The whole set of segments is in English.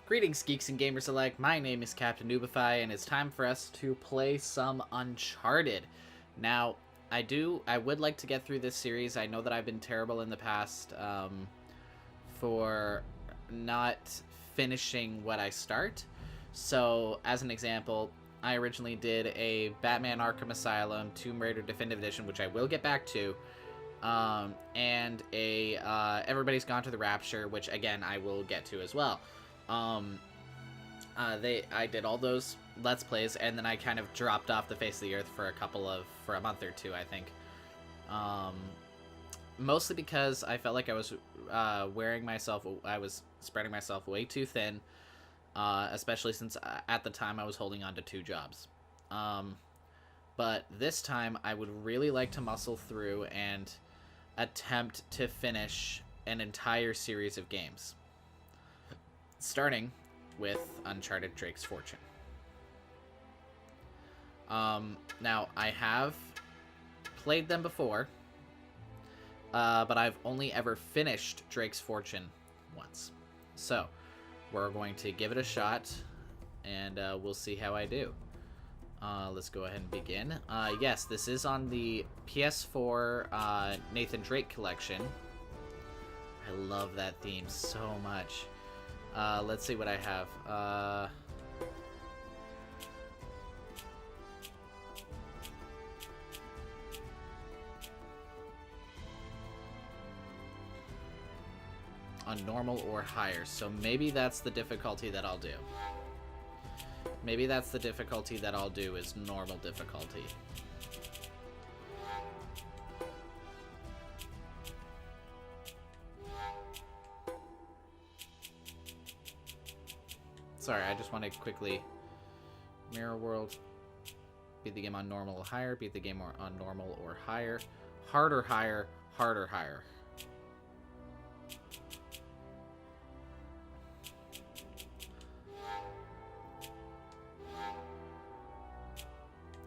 Greetings, geeks and gamers alike. My name is Captainoobify, and it's time for us to play some Uncharted. Now, I would like to get through this series. I know that I've been terrible in the past for not finishing what I start. So, as an example, I originally did a Batman Arkham Asylum Tomb Raider Definitive Edition, which I will get back to, and a Everybody's Gone to the Rapture, which again I will get to as well. I did all those Let's Plays, and then I kind of dropped off the face of the earth for a month or two, I think. Mostly because I felt like I was I was spreading myself way too thin, especially since at the time I was holding on to 2 jobs. But this time I would really like to muscle through and attempt to finish an entire series of games. Starting with Uncharted Drake's Fortune. Now, I have played them before, but I've only ever finished Drake's Fortune once. So, we're going to give it a shot, and we'll see how I do. Let's go ahead and begin. Yes, this is on the PS4 Nathan Drake collection. I love that theme so much. Let's see what I have. On normal or higher, so maybe that's the difficulty that I'll do. Maybe that's the difficulty that I'll do, is normal difficulty. Sorry, I just want to quickly... Mirror World. Beat the game on normal or higher. Beat the game on normal or higher. Harder, higher. Harder, higher.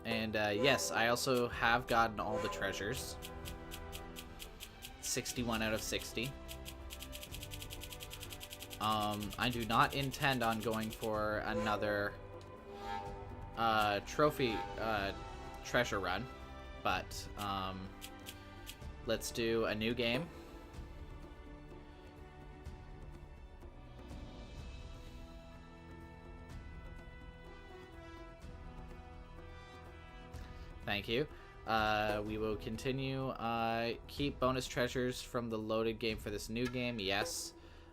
And yes, I also have gotten all the treasures. 61 out of 60. I do not intend on going for another trophy treasure run, but let's do a new game. Thank you. We will continue. Keep bonus treasures from the loaded game for this new game. Yes.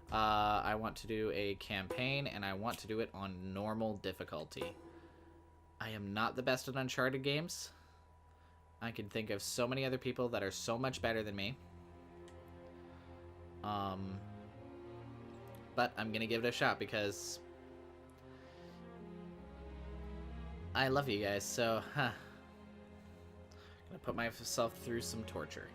I want to do a campaign, and I want to do it on normal difficulty. I am not the best at Uncharted games. I can think of so many other people that are so much better than me. But I'm gonna give it a shot because I love you guys, so, huh. Gonna put myself through some torture.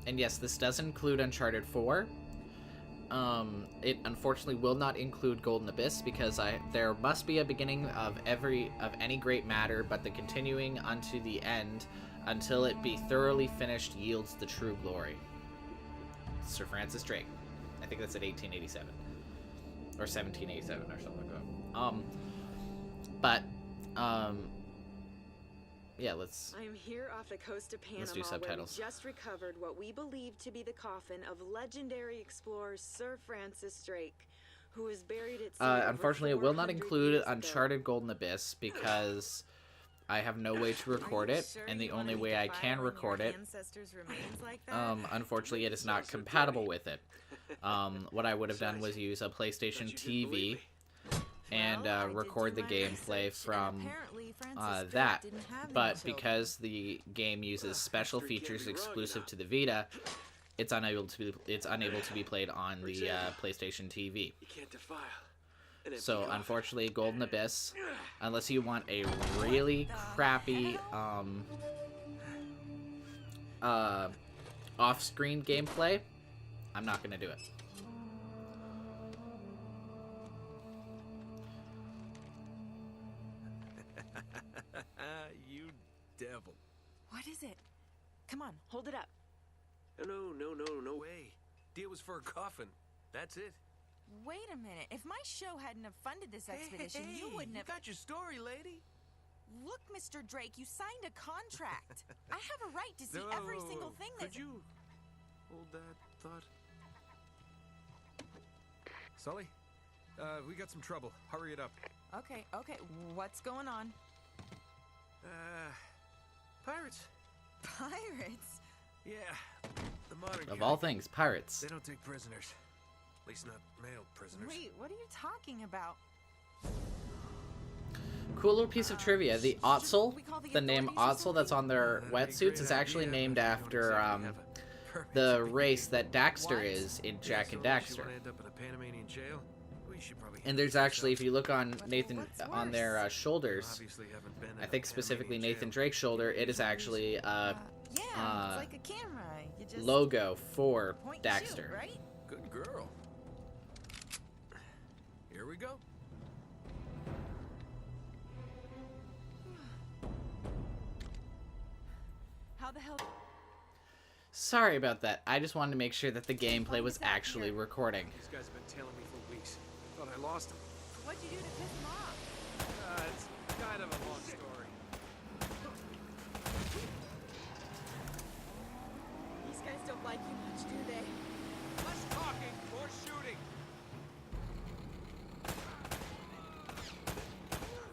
And yes, this does include Uncharted 4. It unfortunately will not include Golden Abyss because there must be a beginning of any great matter, but the continuing unto the end until it be thoroughly finished yields the true glory. Sir Francis Drake. I think that's at 1887. Or 1787 or something like that. Yeah, let's... I'm here off the coast of Panama, let's do subtitles. where we just recovered what we believe to be the coffin of legendary explorer Sir Francis Drake, who was buried at sea unfortunately, it will not include Uncharted Golden Abyss because I have no way to record it, and the only way I can record it, unfortunately, it is not compatible with it. What I would have done was use a PlayStation TV and record the gameplay from that, but because the game uses special features exclusive to the Vita, it's unable to be played on the PlayStation TV. So unfortunately, Golden Abyss, unless you want a really crappy off-screen gameplay, I'm not gonna do it. You devil. What is it? Come on, hold it up. No way. Deal was for a coffin. That's it. Wait a minute. If my show hadn't have funded this expedition, you wouldn't have... You got your story, lady. Look, Mr. Drake, you signed a contract. I have a right to see every single thing that's... Could you hold that thought? Sully, we got some trouble. Hurry it up. Okay. What's going on? Pirates. Pirates? Yeah, the modern Of kind. all things, pirates. They don't take prisoners. At least not male prisoners. Wait, what are you talking about? Cool little piece of trivia. The Ottsel, we call the the name authorities or Ottsel that's on their That'd be a wetsuits, is great actually idea, named but don't after exactly have a permit the to be race here. that Daxter What? is in Yeah, Jack so and unless you Daxter. wanna end up in a Panamanian jail, we should probably And there's actually, if you look on What's Nathan on their worse? shoulders, Obviously haven't been in I a think specifically Panamanian Nathan jail. Drake's shoulder, it is actually Yeah, it's like a camera. You just logo for point and shoot, Daxter. right? Good girl. Here we go. How the hell... Sorry about that. I just wanted to make sure that the gameplay was actually recording. These guys have been tailing me for weeks. Thought I lost them. What'd you do to piss them off? It's kind of a long story. These guys don't like you much, do they? Less talking, more shooting.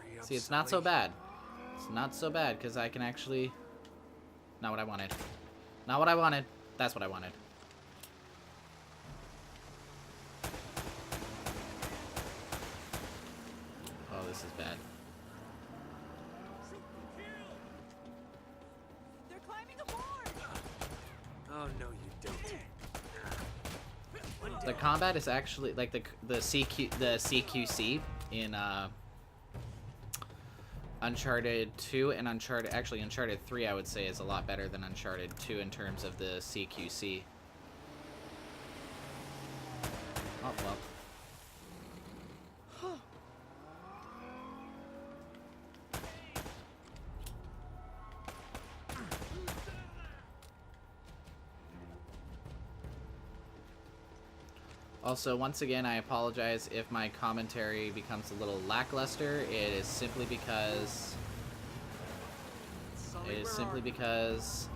Hurry up, See, it's not so Sully. bad. It's not so bad, because I can actually... Not what I wanted. Not what I wanted. That's what I wanted. Oh, this is bad. They're climbing aboard! Oh, no, you don't. The combat is actually like the CQC in Uncharted 2 and Uncharted 3, I would say, is a lot better than Uncharted 2 in terms of the CQC. Oh well. Also, once again, I apologize if my commentary becomes a little lackluster. It is simply because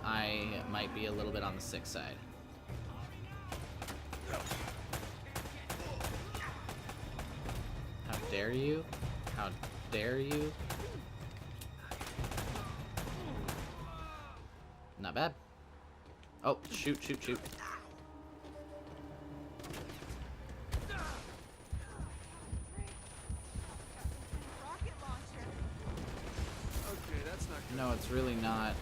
I might be a little bit on the sick side. How dare you? How dare you? Not bad. Oh, shoot. Rocket launcher. Okay, that's not good. No, it's really not.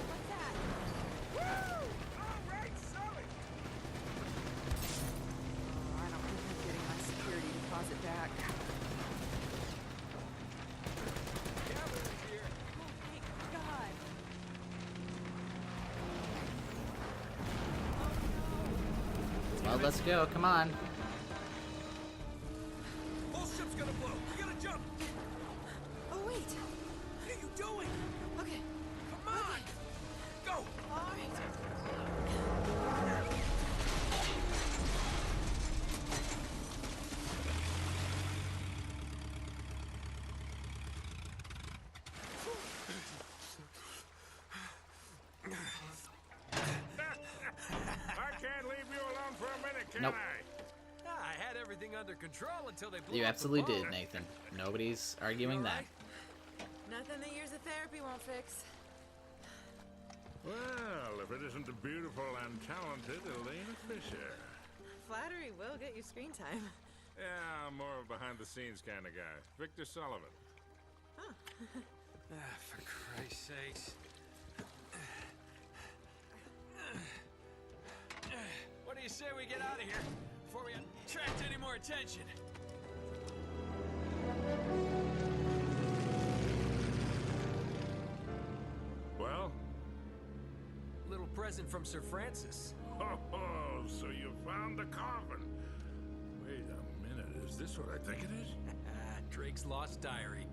What's that? All right, Sully. Oh, I don't think I'm getting my security deposit back. Gavin's here. Oh, thank God. Well, let's go. Come on. Whole ship's gonna blow. We gotta jump. Oh, wait. What are you doing? Okay. Come on. Go. All right. I can't leave you alone for a minute, can Nope. I had everything under control until they blew You up the absolutely boat. did, Nathan. Nobody's arguing You all that. right? Nothing that years of therapy won't fix. Well, if it isn't the beautiful and talented Elena Fisher. Flattery will get you screen time. Yeah, I'm more of a behind-the-scenes kind of guy. Victor Sullivan. For Christ's sakes. What do you say we get out of here before we attract any more attention? Well? Little present from Sir Francis. Oh, so you found the coffin. Wait a minute, is this what I think it is? Drake's lost diary.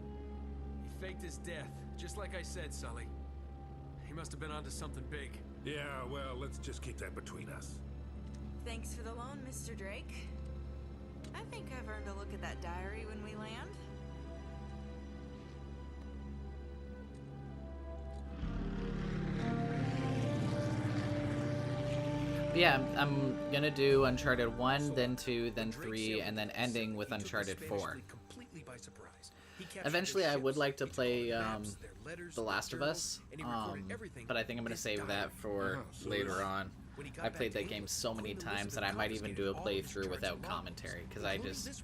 He faked his death, Just like I said, Sully. He must have been onto something big. Yeah, well, let's just keep that between us. Thanks for the loan, Mr. Drake. I think I've earned a look at that diary when we land. Yeah, I'm gonna do Uncharted 1, then 2, then 3, and then ending with Uncharted 4. Eventually, I would like to play The Last of Us, but I think I'm gonna save that for later on. I played that game so many times that I might even do a playthrough without commentary, because I just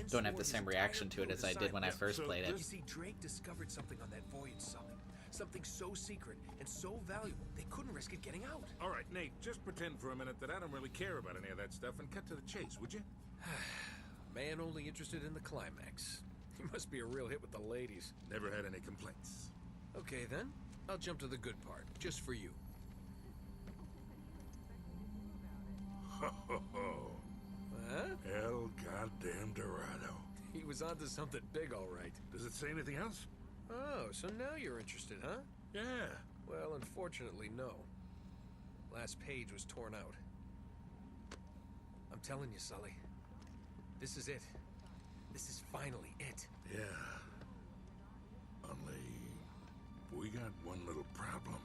don't have the same reaction to it as I did when I first played it. You see, Drake discovered something on that voyage, Sully. Something so secret and so valuable, they couldn't risk it getting out. All right, Nate, just pretend for a minute that I don't really care about any of that stuff and cut to the chase, would you? Man only interested in the climax. He must be a real hit with the ladies. Never had any complaints. Okay, then. I'll jump to the good part, just for you. Ho, ho, ho. Huh? El goddamn Dorado. He was onto something big, all right. Does it say anything else? Oh, so now you're interested, huh? Yeah. Well, unfortunately, no. Last page was torn out. I'm telling you, Sully. This is it. This is finally it. Yeah. Only... we got one little problem.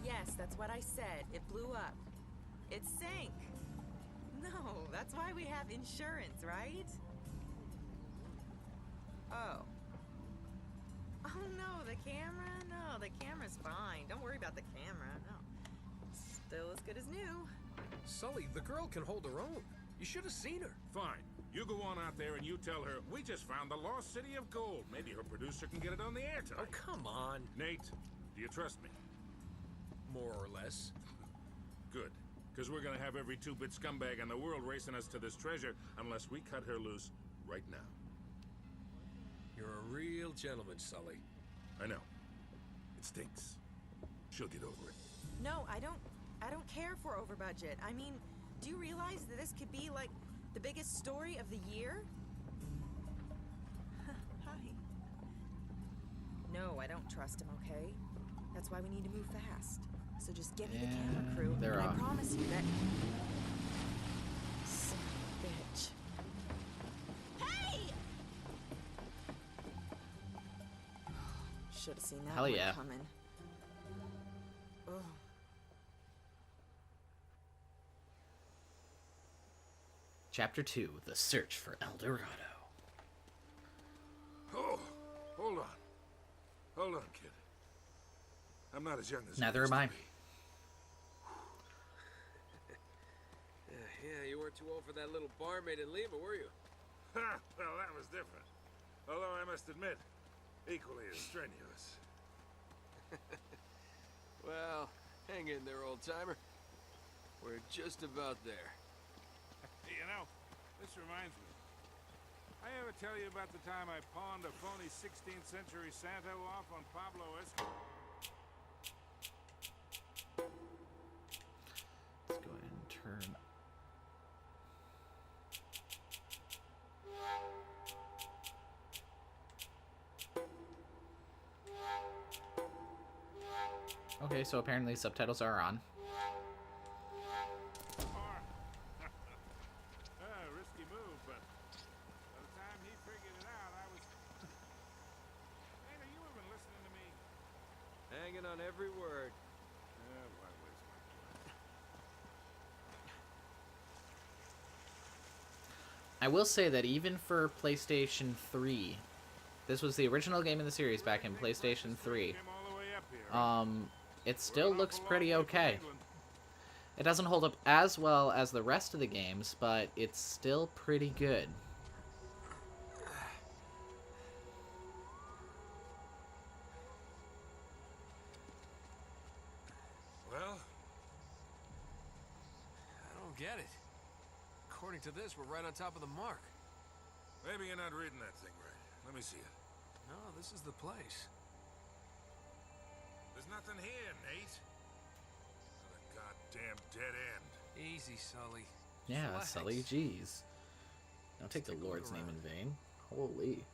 Yes, that's what I said. It blew up. It sank. No, that's why we have insurance, right? Oh. Oh no, the camera? No, the camera's fine. Don't worry about the camera. No. Still as good as new. Sully, the girl can hold her own. You should have seen her. Fine. You go on out there and you tell her, we just found the lost city of gold. Maybe her producer can get it on the air tonight. Oh, come on. Nate, do you trust me? More or less. Good. Because we're going to have every two-bit scumbag in the world racing us to this treasure unless we cut her loose right now. You're a real gentleman, Sully. I know. It stinks. She'll get over it. No, I don't care for over budget. I mean, do you realize that this could be like the biggest story of the year? Hi. No, I don't trust him, okay? That's why we need to move fast. So just get me the camera crew, they're and I off. promise you that... Son of a bitch. Hey! Should have seen that Hell one yeah. coming. Ugh. Chapter 2, The Search for El Dorado. Oh, hold on. Hold on, kid. I'm not as young as Neither used am to I. be. Yeah, you weren't too old for that little barmaid in Lima, were you? Ha! Well, that was different. Although I must admit, equally as strenuous. Well, hang in there, old-timer. We're just about there. You know, this reminds me. I ever tell you about the time I pawned a phony 16th century Santa off on Pablo Escobar? Let's go ahead and turn. Okay, so apparently subtitles are on. Risky move, but by the time he figured it out, I was... Hey, are you even listening to me? Hanging on every word. Why waste my breath? I will say that even for PlayStation 3, this was the original game in the series back in PlayStation 3. Came all the way up here. It still looks pretty okay. It doesn't hold up as well as the rest of the games, but it's still pretty good. Well, I don't get it. According to this, we're right on top of the mark. maybe you're not reading that thing right. Let me see it. No, this is the place. There's nothing here, Nate. Another goddamn dead end. Easy, Sully. Yeah, Relax. Sully, jeez. Don't take the Take a look Lord's name around. in vain. Holy.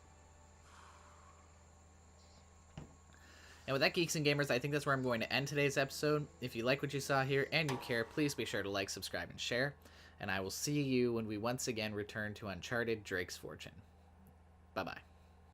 And with that, Geeks and Gamers, I think that's where I'm going to end today's episode. If you like what you saw here and you care, please be sure to like, subscribe, and share. And I will see you when we once again return to Uncharted Drake's Fortune. Bye-bye.